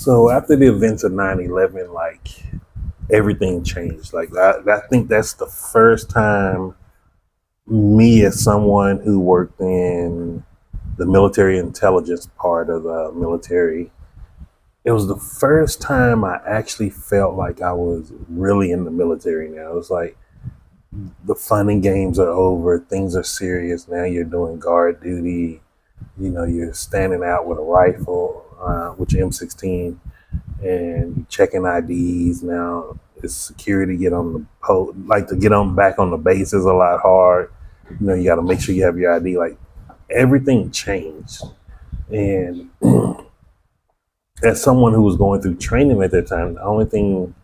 So after the events of 9/11, like everything changed. Like I think that's the first time me as someone who worked in the military intelligence part of the military, it was the first time I actually felt like I was really in the military now. It was like the fun and games are over, things are serious. Now you're doing guard duty, you're standing out with a rifle, with your M16, and checking IDs. Now it's security get on the like to get on back on the base is a lot hard. You got to make sure you have your ID. Like everything changed, and as someone who was going through training at that time, the only thing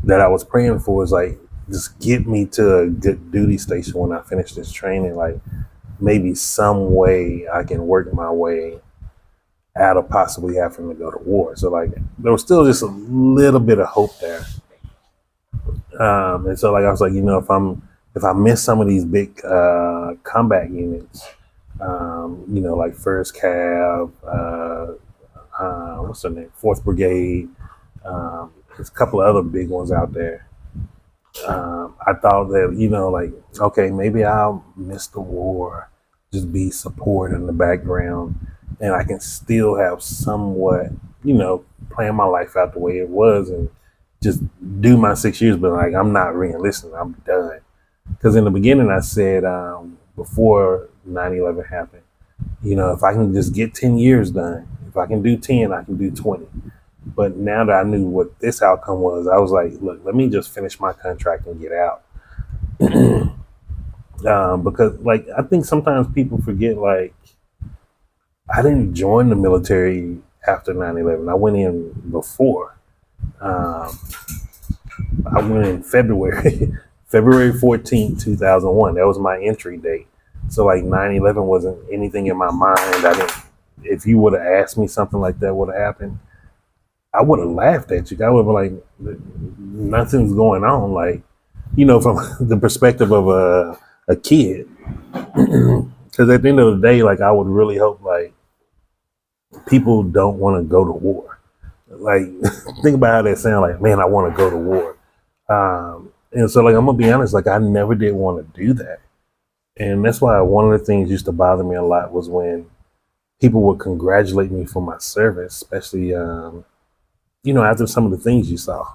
that I was praying for is like just get me to a good duty station when I finish this training. Like maybe some way I can work my way out of possibly having to go to war. So like there was still just a little bit of hope there. And so like I was like, if I miss some of these big combat units, like First Cav, what's the name, Fourth Brigade, there's a couple of other big ones out there. I thought that like okay, maybe I'll miss the war, just be support in the background, and I can still have somewhat plan my life out the way it was and just do my 6 years. But like I'm not re-enlisting, I'm done. Because in the beginning I said before 9/11 happened, if I can just get 10 years done, if I can do 10, I can do 20. But now that I knew what this outcome was, I was like, look, let me just finish my contract and get out. Because like I think sometimes people forget, like I didn't join the military after 9/11. I went in before. I went in February, February 14th, 2001. That was my entry date. So like 9/11 wasn't anything in my mind. I didn't. If you would have asked me something like that would have happened, I would have laughed at you. I would have been like, nothing's going on. Like, from the perspective of a kid. Because at the end of the day, like, I would really hope, like, people don't want to go to war. Like, think about how that sounds. Like, man, I want to go to war. And so, like, I'm going to be honest, like, I never did want to do that. And that's why one of the things used to bother me a lot was when people would congratulate me for my service, especially, after some of the things you saw.